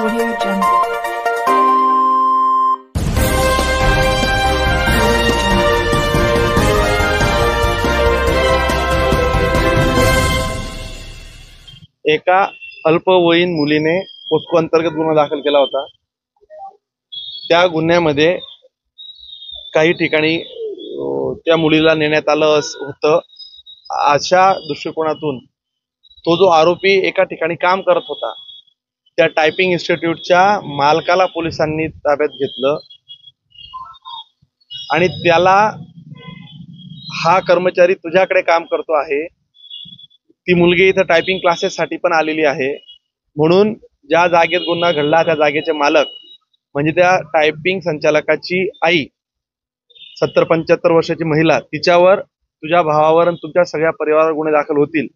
Audio Jungle. एका अल्पवयीन मुलीने पोस्को अंतर्गत गुन्हा दाखल केला होता। त्या गुन्ह्यामध्ये काही ठिकाणी त्या मुलीला नेण्यात आलं होतं। अशा दृष्टिकोनातून तो जो आरोपी एका ठिकाणी काम करत होता त्या टायपिंग इन्स्टिट्यूटच्या मालकाला पोलिसांनी ताब्यात घेतलं आणि त्याला हा कर्मचारी तुझ्याकडे काम करतो आहे, ती मुलगी इथं टायपिंग क्लासेससाठी पण आलेली आहे, म्हणून ज्या जागेत गुन्हा घडला त्या जागेचे मालक म्हणजे त्या टायपिंग संचालकाची आई 70-75 वर्षाची महिला, तिच्यावर तुझ्या भावावर आणि तुमच्या सगळ्या परिवारावर गुन्हे दाखल होतील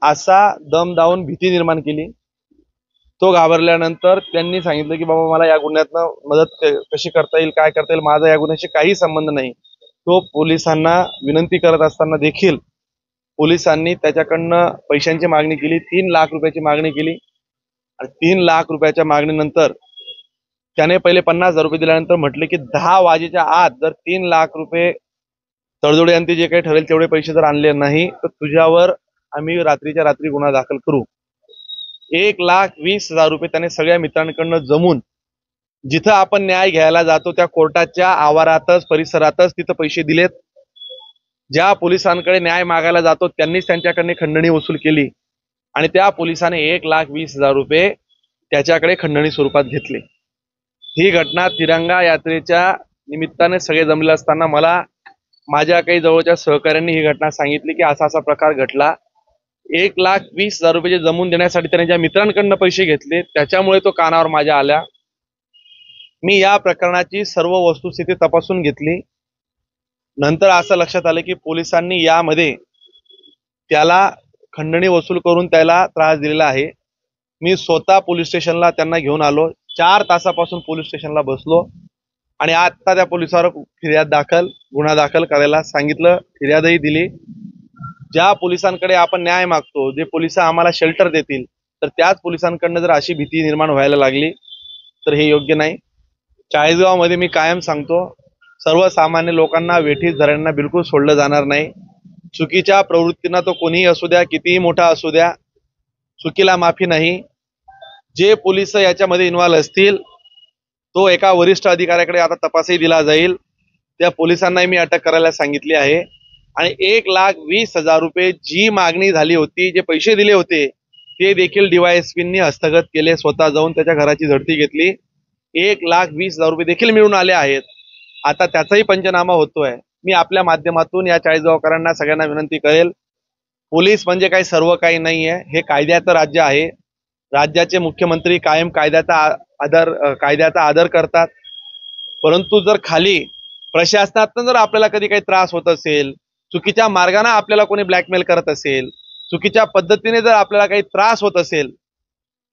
असा दम दावून भीती निर्माण केली। तो घाबरल्यानंतर त्यांनी सांगितलं की बाबा मला या गुन्ह्यातनं मदत कशी करता येईल, काय करता येईल, माझा या गुन्ह्याशी काही संबंध नाही। तो पोलिसांना विनंती करत असताना देखील पोलिसांनी त्याच्याकडनं पैशांची मागणी केली, 3 लाख रुपयाची मागणी केली आणि 3 लाख रुपयाच्या मागणीनंतर त्याने पहिले 50,000 रुपये दिल्यानंतर म्हटले की 10 वाजेच्या आत जर 3 लाख रुपये तडजोडी अंती जे काही ठरेल तेवढे पैसे जर आणले नाही तर तुझ्यावर आम्ही रात्रीच्या रात्री गुन्हा दाखल करू। 1,20,000 रुपये त्याने सगळ्या मित्रांकडनं जमून जिथं आपण न्याय घ्यायला जातो त्या कोर्टाच्या आवारातच परिसरातच तिथं पैसे दिलेत। ज्या पोलिसांकडे न्याय मागायला जातो त्यांनीच त्यांच्याकडे खंडणी वसूल केली आणि त्या पोलिसाने 1,20,000 रुपये त्याच्याकडे खंडणी स्वरूपात घेतले। ही घटना तिरंगा यात्रेच्या निमित्ताने सगळे जमले असताना मला माझ्या काही जवळच्या सहकाऱ्यांनी ही घटना सांगितली की असा असा प्रकार घडला। 1,20,000 रुपये जमून देण्यासाठी त्याने ज्या मित्रांकडनं पैसे घेतले त्याच्यामुळे तो कानावर माझ्या आल्या। मी या प्रकरणाची सर्व वस्तुस्थिती तपासून घेतली। नंतर असं लक्षात आलं की पोलिसांनी यामध्ये त्याला खंडणी वसूल करून त्याला त्रास दिलेला आहे। मी स्वतः पोलीस स्टेशनला त्यांना घेऊन आलो, 4 तासापासून पोलीस स्टेशनला बसलो आणि आता त्या पोलिसावर गुन्हा दाखल करायला सांगितलं, फिर्यादही दिली। ज्या पोलिसांकडे आपण न्याय मागतो, जे पोलिस आम्हाला शेल्टर देतील, तर त्याच पोलिसांकडनं जर अशी भीती निर्माण व्हायला लागली तर हे योग्य नाही। चाळीसगावमध्ये मी कायम सांगतो, सर्वसामान्य लोकांना वेठीस धरण्यांना बिलकुल सोडलं जाणार नाही। चुकीच्या प्रवृत्तींना तो कोणीही असू द्या, कितीही मोठा असू द्या, चुकीला माफी नाही। जे पोलीस याच्यामध्ये इन्व्हॉल्व असतील तो एका वरिष्ठ अधिकाऱ्याकडे आता तपासही दिला जाईल। त्या पोलिसांनाही मी अटक करायला सांगितली आहे आणि 1,20,000 रुपये जी मागणी झाली होती, जे पैसे दिले होते ते देखील DYSPंनी हस्तगत केले, स्वतः जाऊन त्याच्या घराची झडती घेतली। 1,20,000 रुपये देखील मिळून आले आहेत। आता त्याचाही पंचनामा होतोय। मी आपल्या माध्यमातून या चाळीसगावकरांना सगळ्यांना विनंती करेल, पोलीस म्हणजे काही सर्व काही नाहीये, हे कायद्याचं राज्य आहे। राज्याचे मुख्यमंत्री कायम कायद्याचा आदर करतात, परंतु जर खाली प्रशासनातून जर आपल्याला कधी काही त्रास होत असेल, चुकीच्या मार्गाने आपल्याला कोणी ब्लॅकमेल करत असेल, चुकीच्या पद्धतीने जर आपल्याला काही त्रास होत असेल,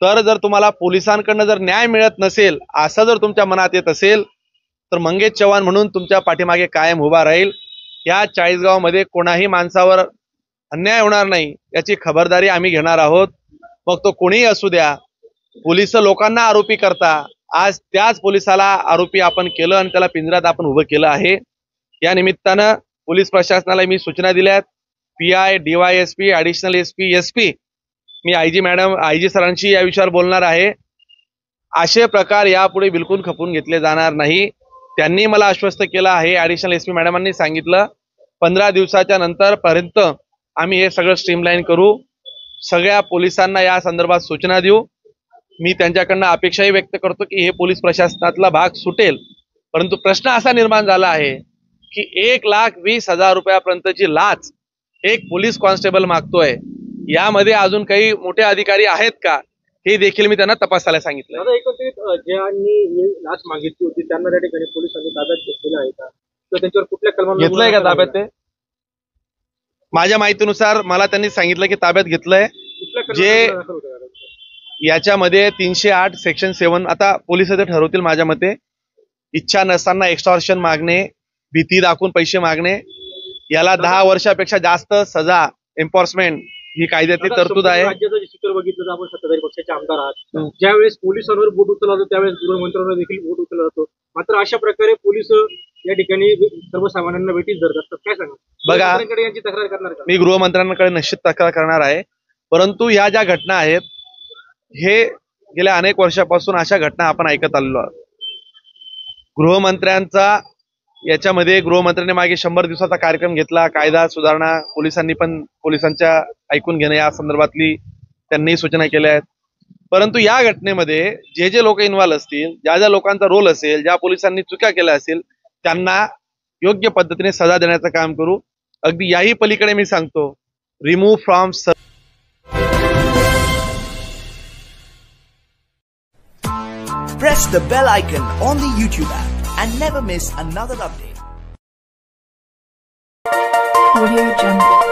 तर जर तुम्हाला पोलिसांकडनं जर न्याय मिळत नसेल असं जर तुमच्या मनात येत असेल तर मंगेश चव्हाण म्हणून तुमच्या पाठीमागे कायम उभा राहील। या चाळीसगावमध्ये कोणाही माणसावर अन्याय होणार नाही याची खबरदारी आम्ही घेणार आहोत। मग तो कोणीही असू द्या, पोलिस लोकांना आरोपी करता, आज त्याच पोलिसाला आरोपी आपण केलं आणि त्याला पिंजऱ्यात आपण उभं केलं आहे। या निमित्तानं पोलीस प्रशासनाला मी सूचना दिल्यात, PI, DYSP, additional SP, SP, मी IG सरांशी या विषयावर बोलणार आहे। असे प्रकार यापुढे बिलकुल खपून घेतले जाणार नाही। त्यांनी मला आश्वस्त केलं आहे, ॲडिशनल SP मॅडमांनी सांगितलं 15 दिवसाच्या नंतर पर्यंत आम्ही हे सगळं स्ट्रीमलाईन करू, सगळ्या पोलिसांना या संदर्भात सूचना देऊ। मी त्यांच्याकडनं अपेक्षाही व्यक्त करतो की हे पोलीस प्रशासनातला भाग सुटेल, परंतु प्रश्न असा निर्माण झाला आहे की 1,20,000 रुपयापर्यंतची लाच एक पोलीस कॉन्स्टेबल मागतोय। यामध्ये अजून काही मोठे अधिकारी आहेत का हे देखील मी त्यांना तपासायला सांगितलं। आता एकत्रित ज्यांनी लाच मागितली होती त्यांना त्या ठिकाणी पोलिसांनी ताब्यात घेतलेलं आहे का, तर त्यांच्यावर कुठल्या कलमांवर घेतलंय का ताब्यात? ते माझ्या माहितीनुसार मला त्यांनी सांगितलं की ताब्यात घेतलंय। जे याच्यामध्ये 308 सेक्शन 7 आता पोलिस ते ठरवतील। माझ्या मते इच्छा नसताना एक्स्टॉर्शन मागणे, भीती दाखवून पैसे मागणे, याला 10 वर्षापेक्षा जास्त सजा एन्फोर्समेंट ही कायद्यातली आता तरतूद आहे. संपूर्ण राज्याचं जे चित्र बघितलं तर आपण सत्ताधारी पक्षाचे आमदार आहात. ज्यावेळेस पोलिसांवर बोट उचलला जातो त्यावेळेस गृहमंत्र्यांवर देखील बोट उचलला जातो. मात्र अशा प्रकारे पोलीस या ठिकाणी सर्वसामान्यांना वेठीस धरत असतात. काय सांगा बघा, गृहमंत्र्यांकडे यांची तक्रार करणार का? मी गृहमंत्र्यांकडे निश्चित तक्रार करणार आहे. परंतु ह्या ज्या घटना आहेत, हे गेल्या अनेक वर्षापासून अशा घटना आपण ऐकत आलेलो आहोत. गृहमंत्र्यांचा याच्यामध्ये गृहमंत्र्यांनी मागे 100 दिवसाचा कार्यक्रम घेतला. कायदा सुधारणा पोलिसांनी पण पोलिसांच्या ऐकून घेणं या संदर्भातली त्यांनी सूचना केल्या आहेत. परंतु या घटनेमध्ये जे जे लोक इन्व्हॉल्व असतील, ज्या ज्या लोकांचा रोल असेल, ज्या पोलिसांनी चुका केल्या असतील, त्यांना योग्य पद्धतीने सजा देण्याचं काम करू. अगदी याही पलीकडे मी सांगतो, remove from Press the bell icon on the YouTube app and never miss another update. Audio Jungle.